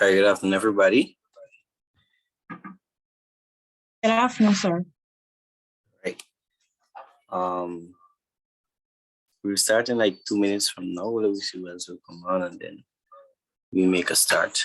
Hi, good afternoon, everybody. Good afternoon, sir. Right. We'll start in like 2 minutes from now. We'll see who else will come on, and then we make a start.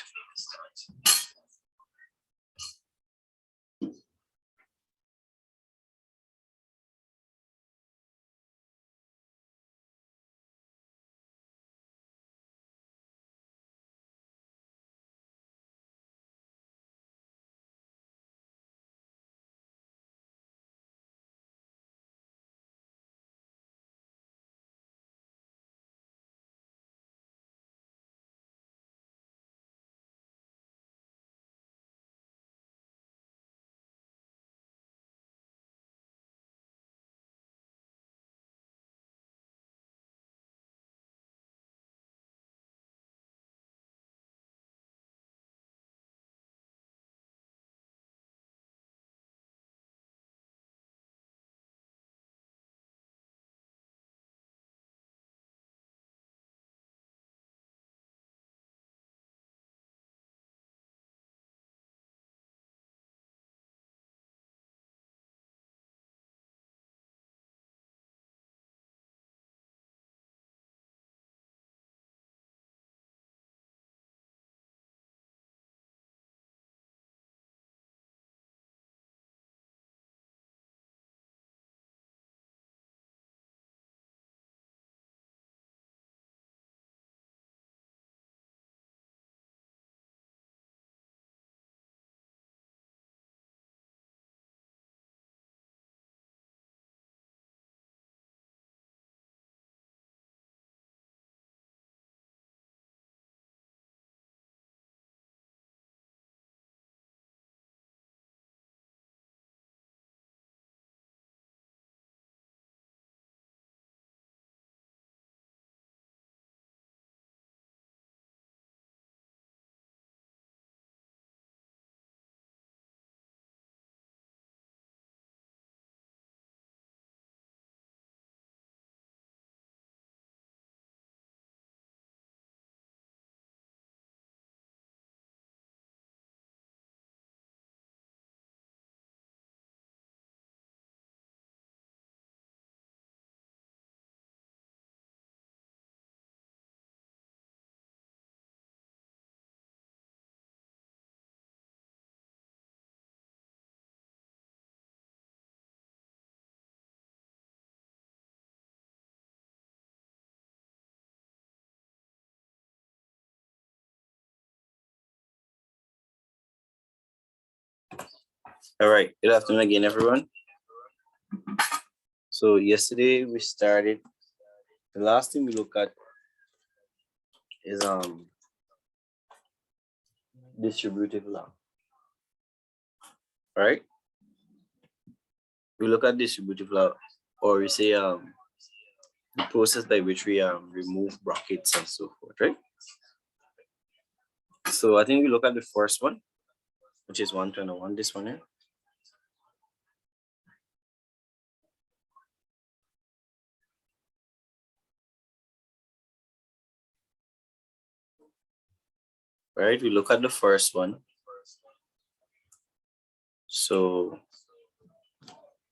All right. Good afternoon again, everyone. So yesterday we started. The last thing we look at is distributive law. All right. We look at distributive law, or we say the process by which we remove brackets and so forth, right? So I think we look at the first one, which is 121. This one here. Right, we look at the first one. So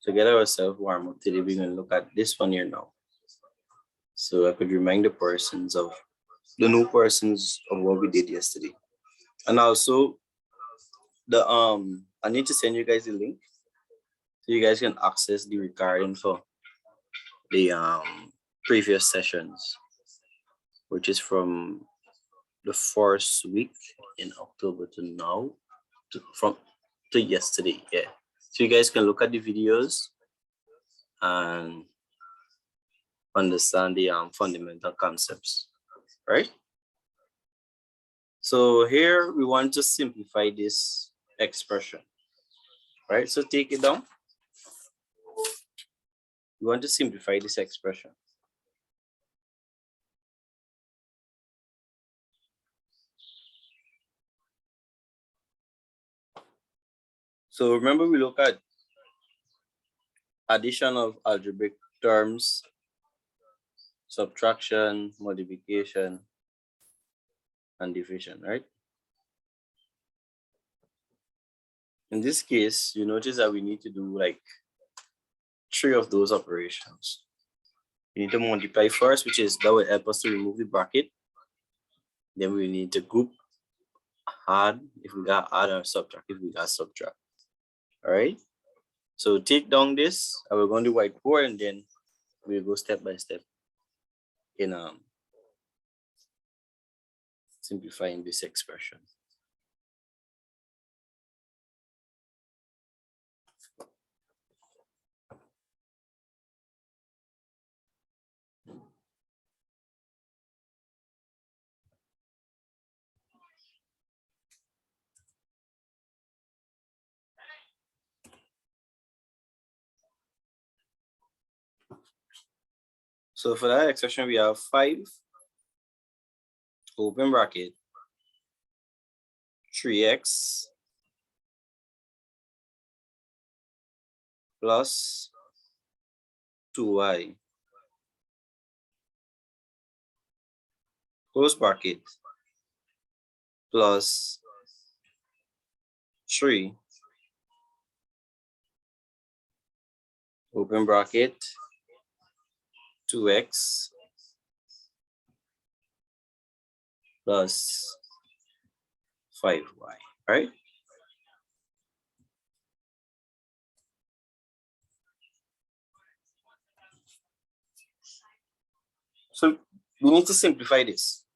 to get ourselves warm up today, we're going to look at this one here now. So I could remind the new persons of what we did yesterday. And also I need to send you guys the link so you guys can access the recording for the previous sessions, which is from the first week in October to now, to yesterday. Yeah. So you guys can look at the videos and understand the fundamental concepts, right? So here we want to simplify this expression, right? So take it down. We want to simplify this expression. So remember, we look at addition of algebraic terms, subtraction, multiplication, and division, right? In this case, you notice that we need to do like 3 of those operations. We need to multiply first, which is that will help us to remove the bracket. Then we need to group, add if we got add, or subtract if we got subtract. All right. So take down this, and we're going to whiteboard, and then we'll go step by step in simplifying this expression. So for that expression, we have 5, open bracket, 3x plus 2y, close bracket, plus 3, open bracket, 2x plus 5y, right? So we need to simplify this.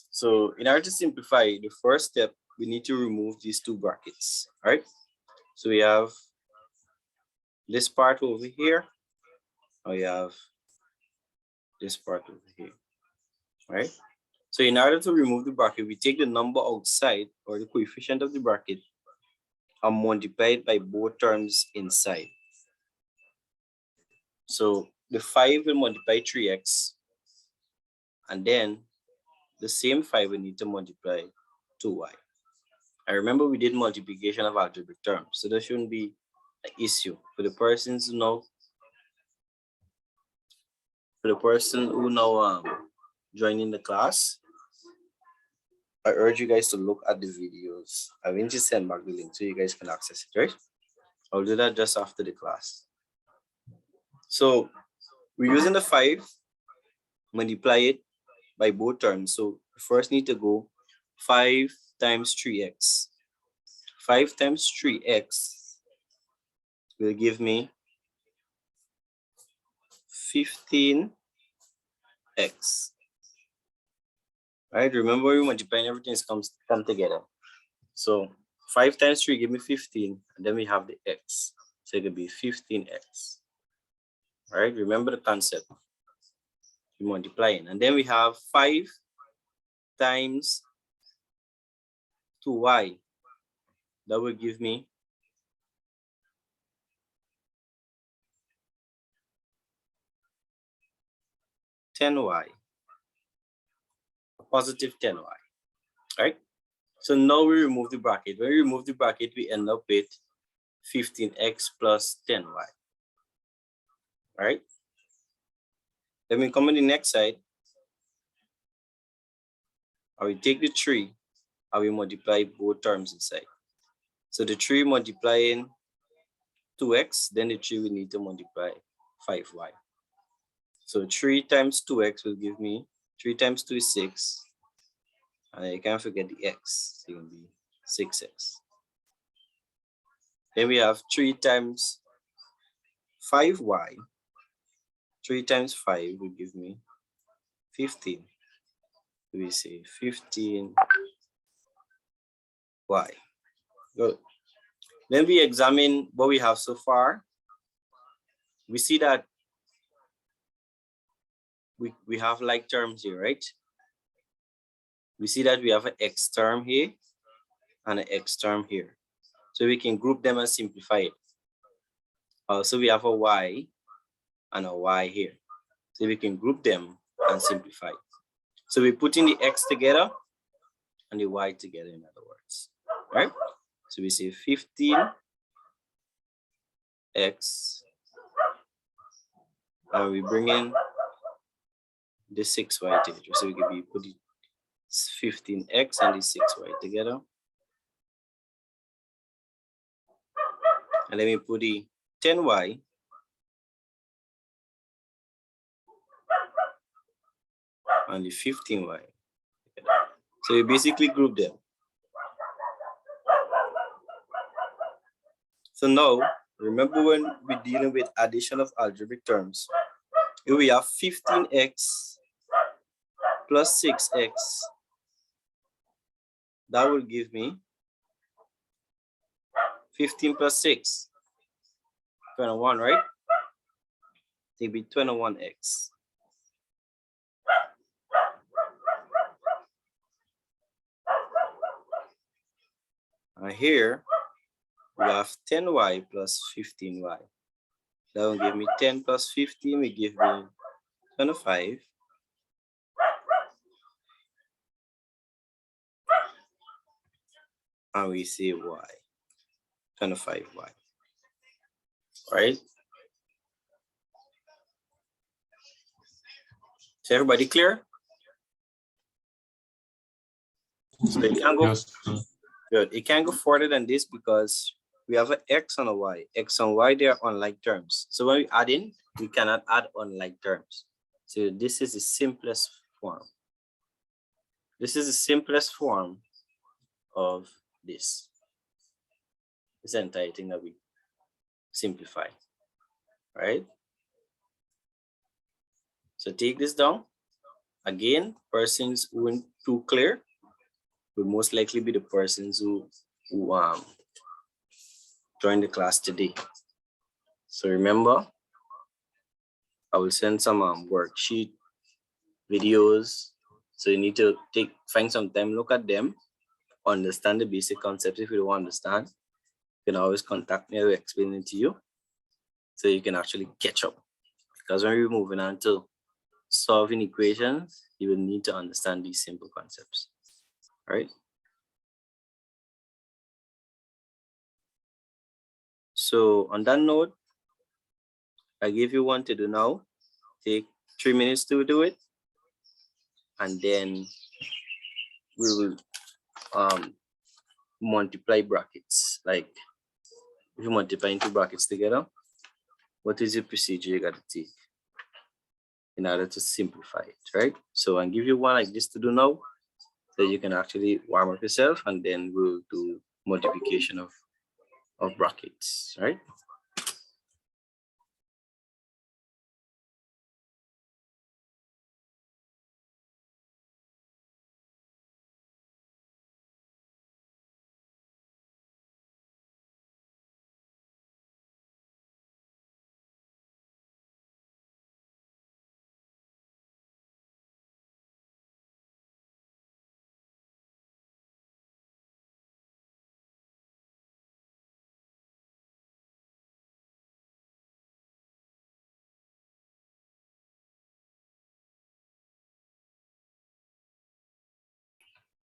So in order to simplify, the first step, we need to remove these 2 brackets, right? So we have this part over here, and we have this part over here, right? So in order to remove the bracket, we take the number outside, or the coefficient of the bracket, and multiply it by both terms inside. So the 5 will multiply 3x, and then the same 5 we need to multiply 2y. I remember we did multiplication of algebraic terms, so there shouldn't be an issue for the persons who know. For the person who now joining the class, I urge you guys to look at the videos. I'm going to send back the link so you guys can access it, right? I'll do that just after the class. So we're using the 5, multiply it by both terms. So first need to go 5 times 3x. 5 times 3x will give me 15x. Right? Remember, we're multiplying, everything come together. So 5 times 3 give me 15, and then we have the x. So it could be 15x. All right, remember the concept. We're multiplying. And then we have 5 times 2y. That will give me 10y. A positive 10y. Right? So now we remove the bracket. When we remove the bracket, we end up with 15x plus 10y. All right? Then we come on the next side. I will take the 3, I will multiply both terms inside. So the 3 multiplying 2x, then the 3 will need to multiply 5y. So 3 times 2x will give me 3 times 2 is 6. And you can't forget the x, so it will be 6x. Then we have 3 times 5y. 3 times 5 will give me 15. So we say 15y. Good. Then we examine what we have so far. We see that we have like terms here, right? We see that we have an x term here and an x term here. So we can group them and simplify it. Also, we have a y and a y here. So we can group them and simplify. So we're putting the x together and the y together, in other words, right? So we say 15x, and we bring in the 6y together. So we can be put the 15x and the 6y together. And let me put the 10y and the 15y. So you basically group them. So now, remember when we're dealing with addition of algebraic terms, here we have 15x plus 6x. That will give me 15 plus 6, 21, right? It will be 21x. And here, we have 10y plus 15y. That will give me 10 plus 15 will give me 25. And we say y, 25y, right? Is everybody clear? So it can't go, Yes. good. It can't go further than this because we have an x and a y. X and y, they are unlike terms. So when we add in, we cannot add unlike terms. So this is the simplest form. This is the simplest form of this. This entire thing that we simplify, right? So take this down. Again, persons who weren't too clear will most likely be the persons who joined the class today. So remember, I will send some worksheet videos. So you need to find some time, look at them, understand the basic concepts. If you don't understand, you can always contact me, I will explain it to you so you can actually catch up. Because when we're moving on to solving equations, you will need to understand these simple concepts, right? So on that note, I give you one to do now. Take 3 minutes to do it. And then we will multiply brackets. Like if you multiply two brackets together, what is the procedure you got to take in order to simplify it, right? So I'll give you one like this to do now, so you can actually warm up yourself, and then we'll do multiplication of brackets, right?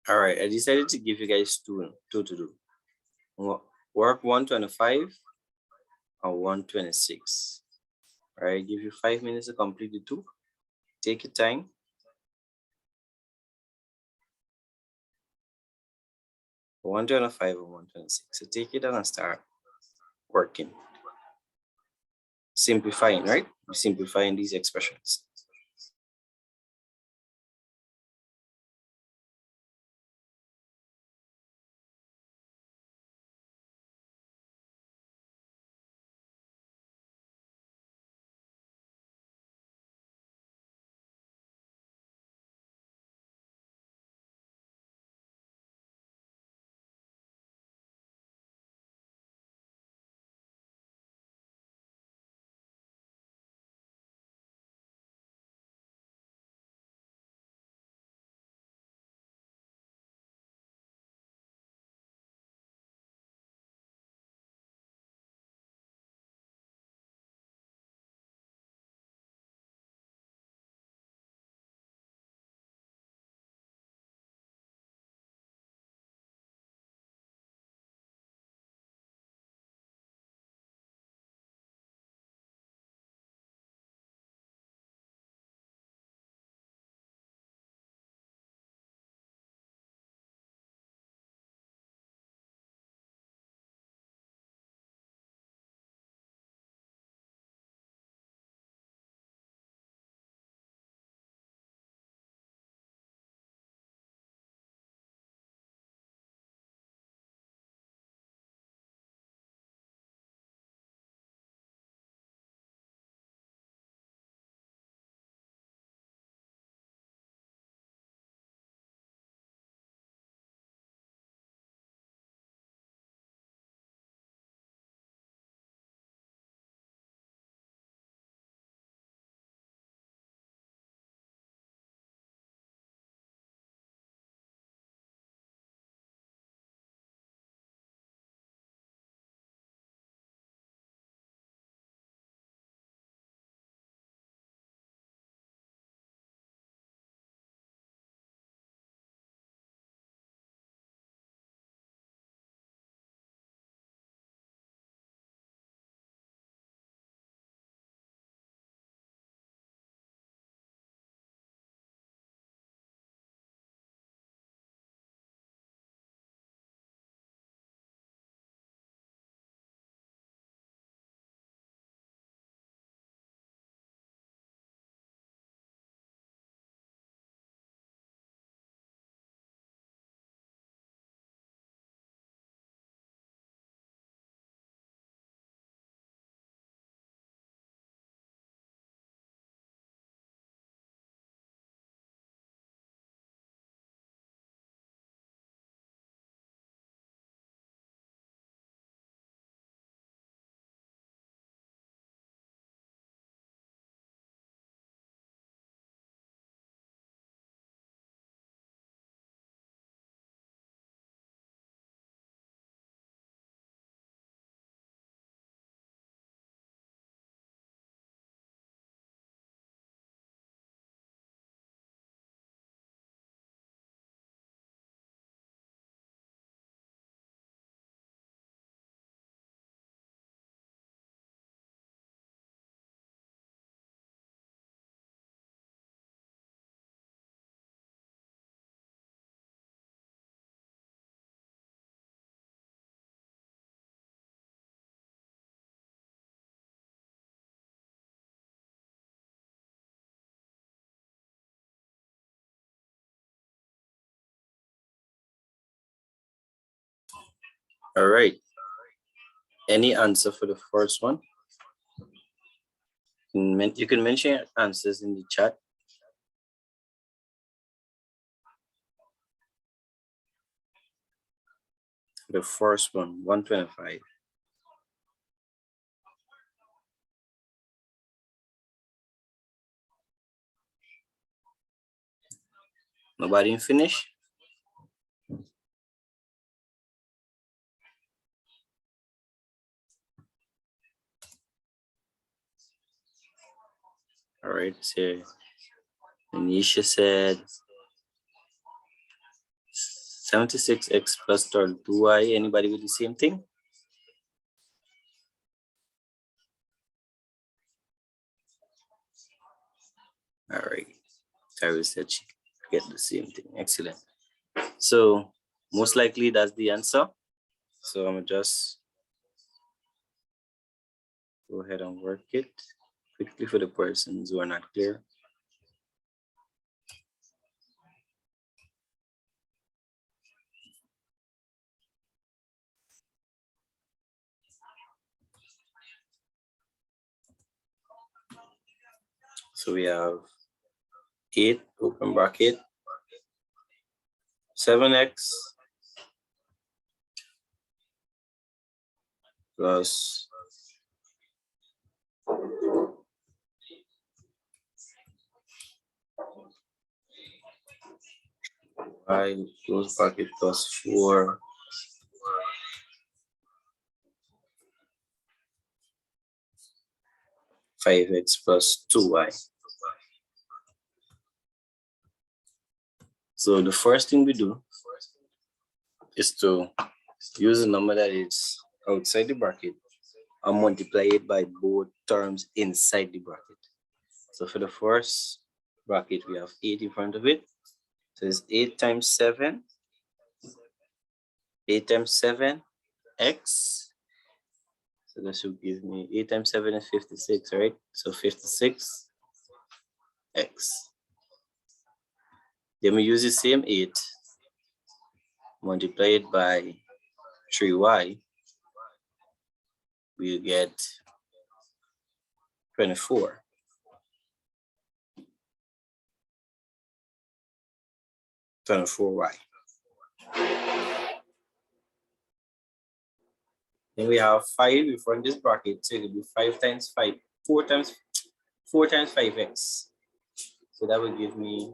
All right, I decided to give you guys two to do. Work 125 and 126. All right, give you 5 minutes to complete the two. Take your time. For 125 and 126. So take it down and start working. Simplifying, right? Simplifying these expressions. All right. Any answer for the first one? You can mention your answers in the chat. The first one, 125. Nobody finish? All right, so Anisha said 76x plus 32y. Anybody with the same thing? All right, Terry said she get the same thing. Excellent. So most likely that's the answer. So I'm gonna just go ahead and work it quickly for the persons who are not clear. So we have 8 open bracket, 7x plus 5 close bracket plus 4 5x plus 2y. So the first thing we do is to use a number that is outside the bracket and multiply it by both terms inside the bracket. So for the first bracket, we have 8 in front of it. So it's 8 times 7. 8 times 7, x. So that should give me 8 times 7 is 56, right? So 56, x. Then we use the same 8, multiply it by 3y, we get 24. y. Then we have 5 in front of this bracket, so it will be 5 times 5, 4 times 5x. So that will give me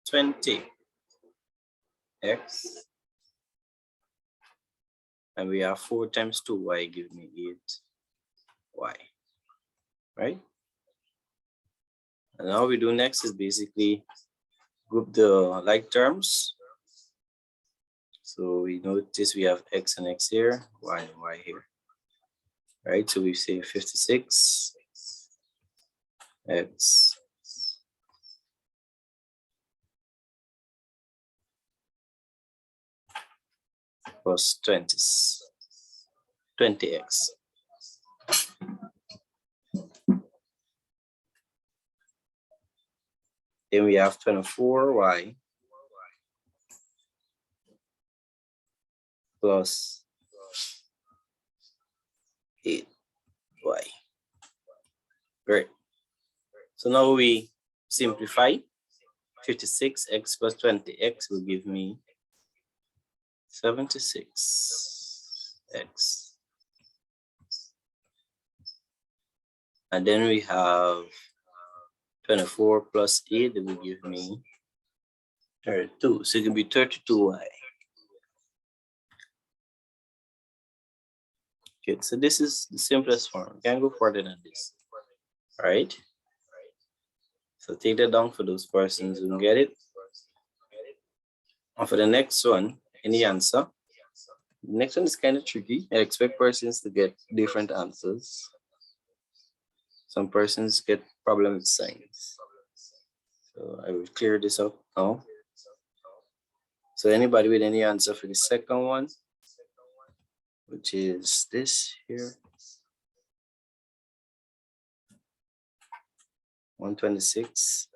20x. And we have 4 times 2y give me 8y, right? And now we do next is basically group the like terms. So we notice we have x and x here, y and y here, right? So we say 56 x plus 20x. Then we have 24y plus 8y. Great. So now we simplify. 56x plus 20x will give me 76x. And then we have 24 plus 8 that will give me 32. So it can be 32y. Okay, so this is the simplest form. You can't go further than this. All right. So take that down for those persons who don't get it. And for the next one, any answer? The next one is kind of tricky. I expect persons to get different answers. Some persons get problem with signs. So I will clear this up now. So anybody with any answer for the second one, which is this here, 126.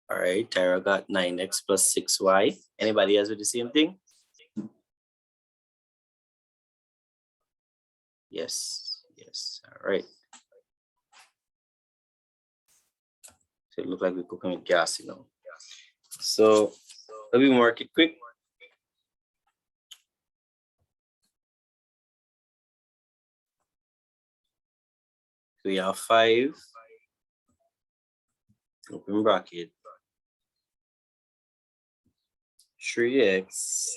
All right, Tyra got 9x plus 6y. Anybody else with the same thing? Yes, yes, all right. So it looks like we're cooking with gas, you know. So let me mark it quick. We have 5, open bracket, 3x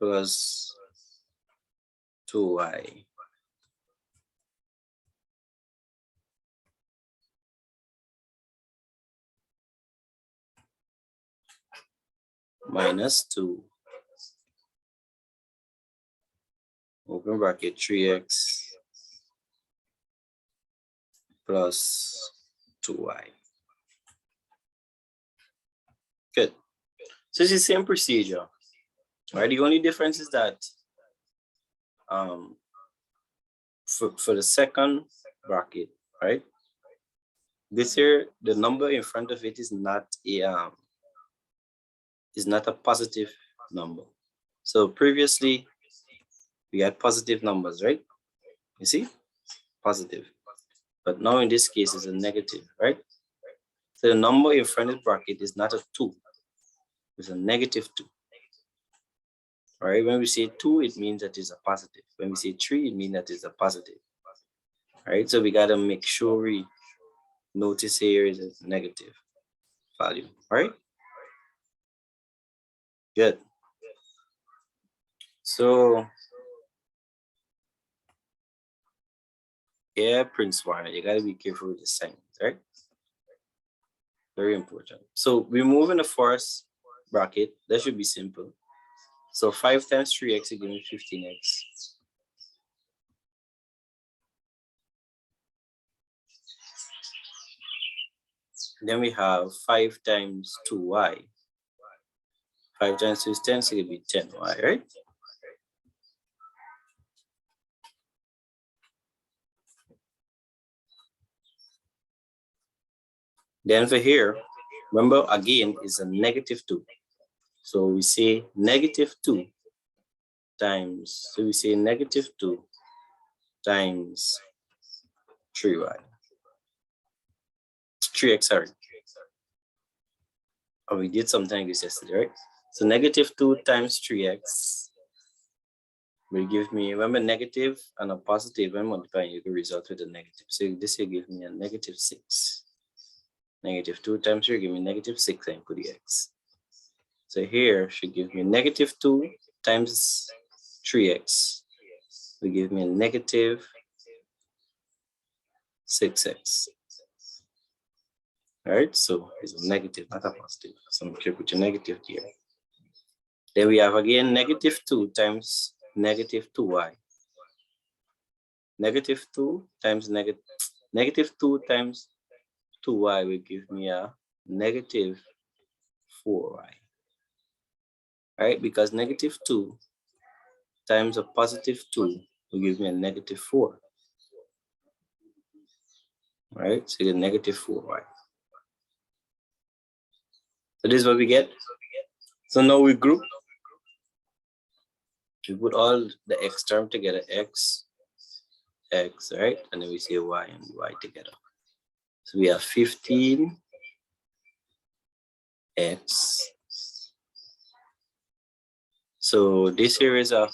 plus 2y minus 2, open bracket, 3x plus 2y. Good. So it's the same procedure, right? The only difference is that for the second bracket, right? This here, the number in front of it is not a positive number. So previously we had positive numbers, right? You see, positive. But now in this case it's a negative, right? So the number in front of the bracket is not a 2, it's a negative 2. All right, when we say 2, it means that it's a positive. When we say 3, it means that it's a positive. All right, so we got to make sure we notice here is a negative value. All right, good. So yeah, Prince Warner, you got to be careful with the signs, right? Very important. So we move in the first bracket. That should be simple. So 5 times 3x is giving 15x. Then we have 5 times 2y. 5 times 2 is 10, so it'll be 10y, right? Then for here, remember again, is a negative 2. So we say negative 2 times, so we say negative 2 times 3y. 3x, sorry. Oh, we did something like this yesterday, right? So negative 2 times 3x will give me, remember negative and a positive, when multiplying, you can result with a negative. So this will give me a negative 6. Negative 2 times 3 give me negative 6 and put the x. So here should give me negative 2 times 3x will give me a negative 6x. All right, so it's a negative, not a positive. So I'm going to put a negative here. Then we have again negative 2 times negative 2y. Negative 2 times negative 2 times 2y will give me a negative 4y. All right, because negative 2 times a positive 2 will give me a negative 4. All right, so the negative 4y. So this is what we get. So now we group. We put all the x term together, x, right? And then we say y and y together. So we have 15x So this here is a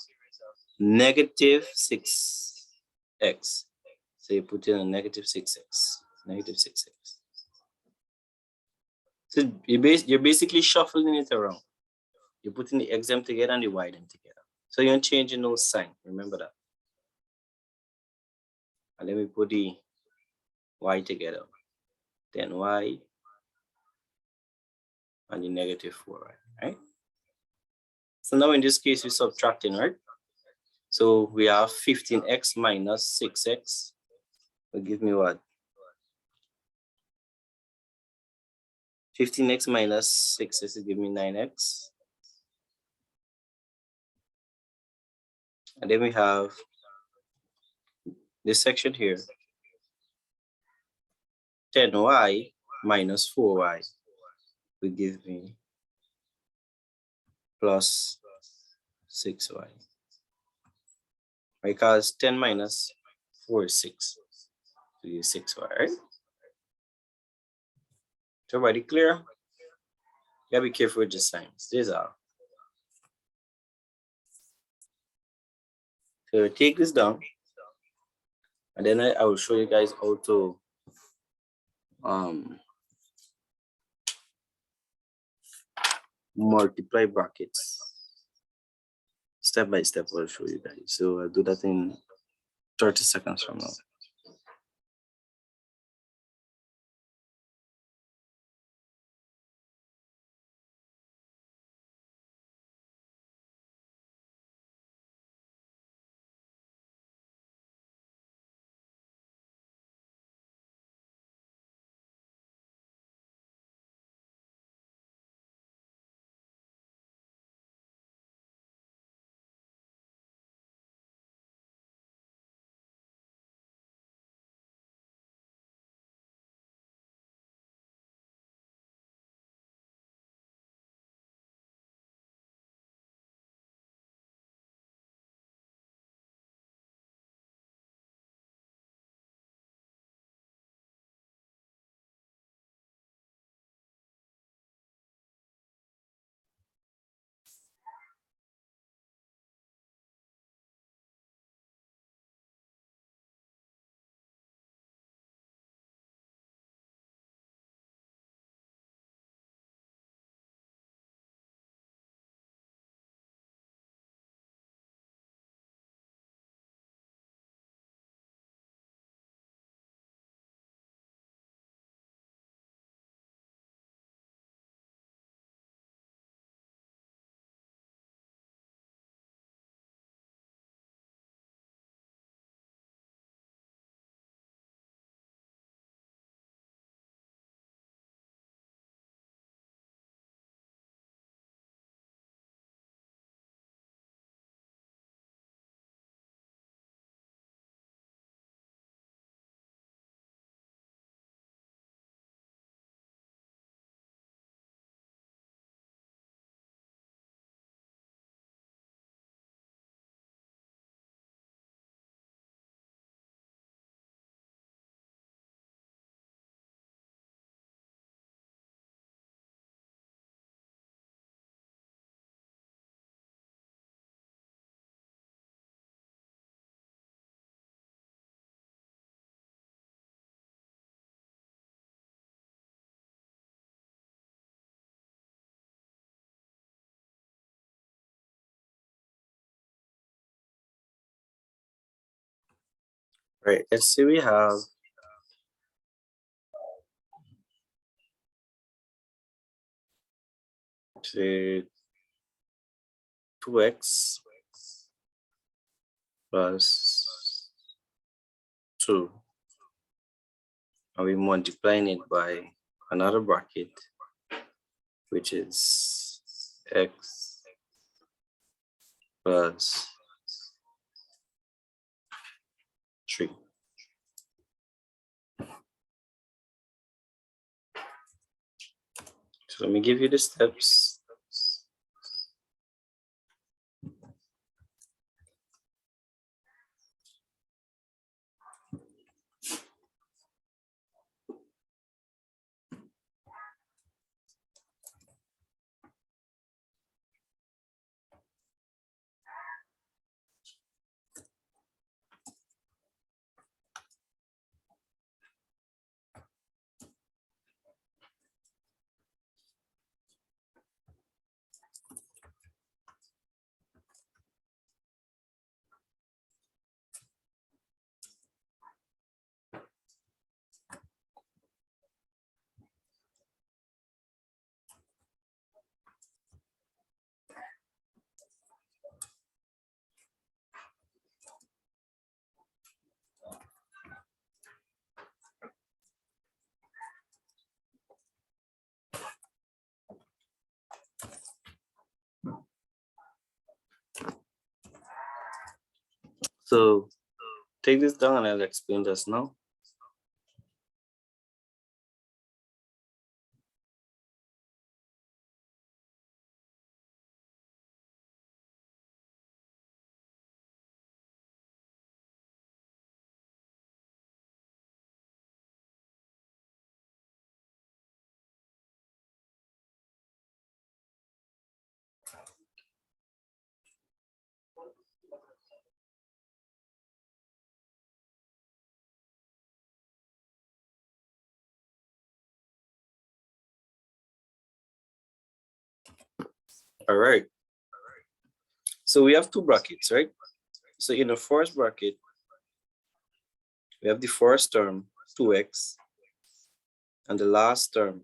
negative 6x. So you put in a negative 6x, negative 6x. So you're basically shuffling it around. You're putting the x them together and the y them together. So you're changing those signs, remember that. And let me put the y together. Then y and the negative 4y, right? So now in this case, we're subtracting, right? So we have 15x minus 6x will give me what? 15x minus 6x will give me 9x. And then we have this section here, 10y minus 4y will give me plus 6y. Because 10 minus 4 is 6. So you 6y, right? Everybody clear? You gotta be careful with the signs. These are. So take this down. And then I will show you guys how to multiply brackets. Step by step, I'll show you guys. So I'll do that in 30 seconds from now. Right, let's see, we have say 2x plus 2. And we're multiplying it by another bracket, which is x plus 3. So let me give you the steps. So take this down and I'll explain this now. All right. So we have two brackets, right? So in the first bracket, we have the first term, 2x, and the last term,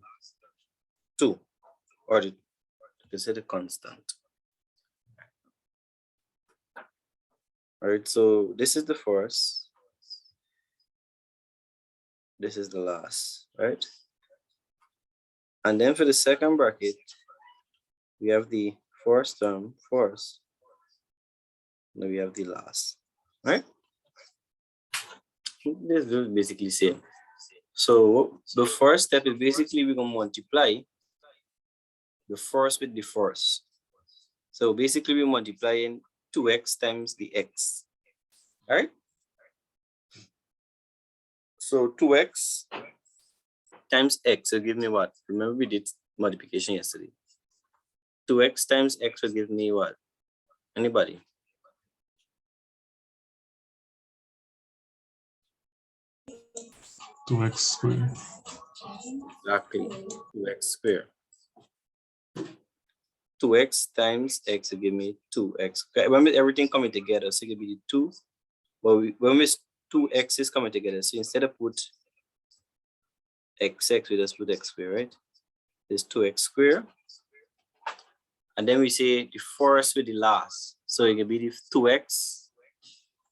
2, or you can say the constant. All right, so this is the first, this is the last, right? And then for the second bracket, we have the first term first, and we have the last, right? This is basically same. So the first step is basically we're gonna multiply the first with the first. So basically we're multiplying 2x times the x, all right? So 2x times x will give me what? Remember we did multiplication yesterday. 2x times x will give me what? Anybody? Two x squared. Exactly, 2x squared. 2x times x will give me 2x. Okay, when everything coming together, so it will be 2. But when we 2x is coming together, so instead of put xx, we just put x squared, right? There's 2x squared. And then we say the first with the last. So it can be the 2x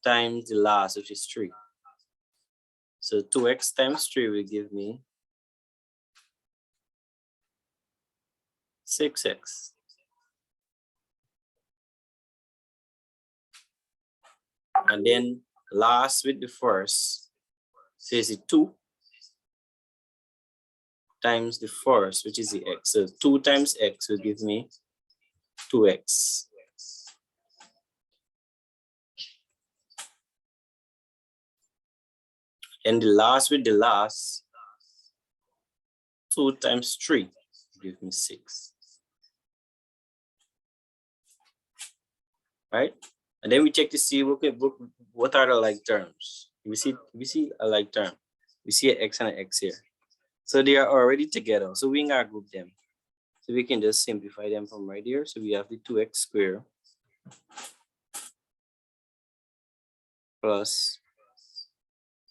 times the last, which is 3. So 2x times 3 will give me 6x. And then last with the first, says the 2 times the first, which is the x. So 2 times x will give me 2x. And the last with the last, 2 times 3 give me 6. Right? And then we check to see what are the like terms. We see a like term. We see an x and an x here. So they are already together. So we can group them. So we can just simplify them from right here. So we have the 2x squared plus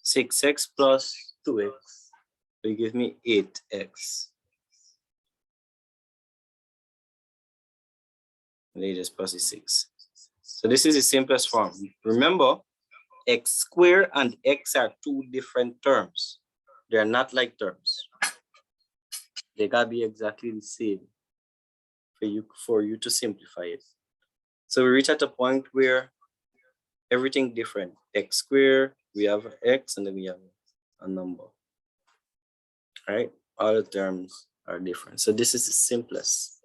6x plus 2x will give me 8x. And they just plus the 6. So this is the simplest form. Remember, x squared and x are two different terms. They are not like terms. They gotta be exactly the same for you to simplify it. So we reach at a point where everything different. X squared, we have x, and then we have a number. All right, all the terms are different. So this is the simplest.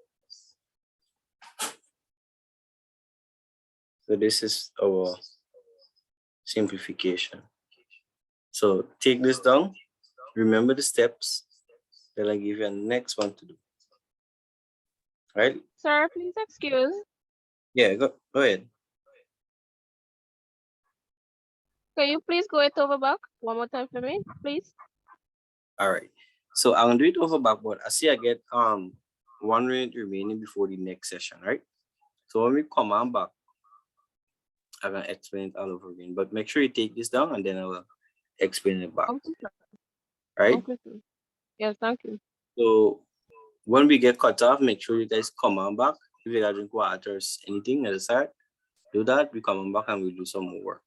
So this is our simplification. So take this down, remember the steps, then I give you a next one to do. All right? Sir, please excuse. Yeah, go ahead. Can you please go it over back one more time for me, please? All right. So I'm gonna do it over back, but I see I get 1 minute remaining before the next session, right? So when we come on back, I'm gonna explain it all over again. But make sure you take this down and then I will explain it back. Okay, sir. Right? Okay, sir. Yes, thank you. So when we get cut off, make sure you guys come on back. If you guys drink water or anything at the side, do that. We come on back and we'll do some more work.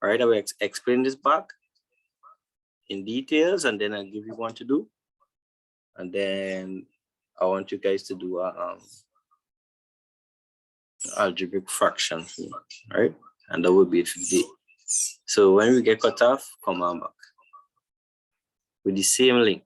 All right, I will explain this back in details and then I'll give you one to do. And then I want you guys to do a algebraic fraction, right? And that would be it for the day. So when we get cut off, come on back with the same link.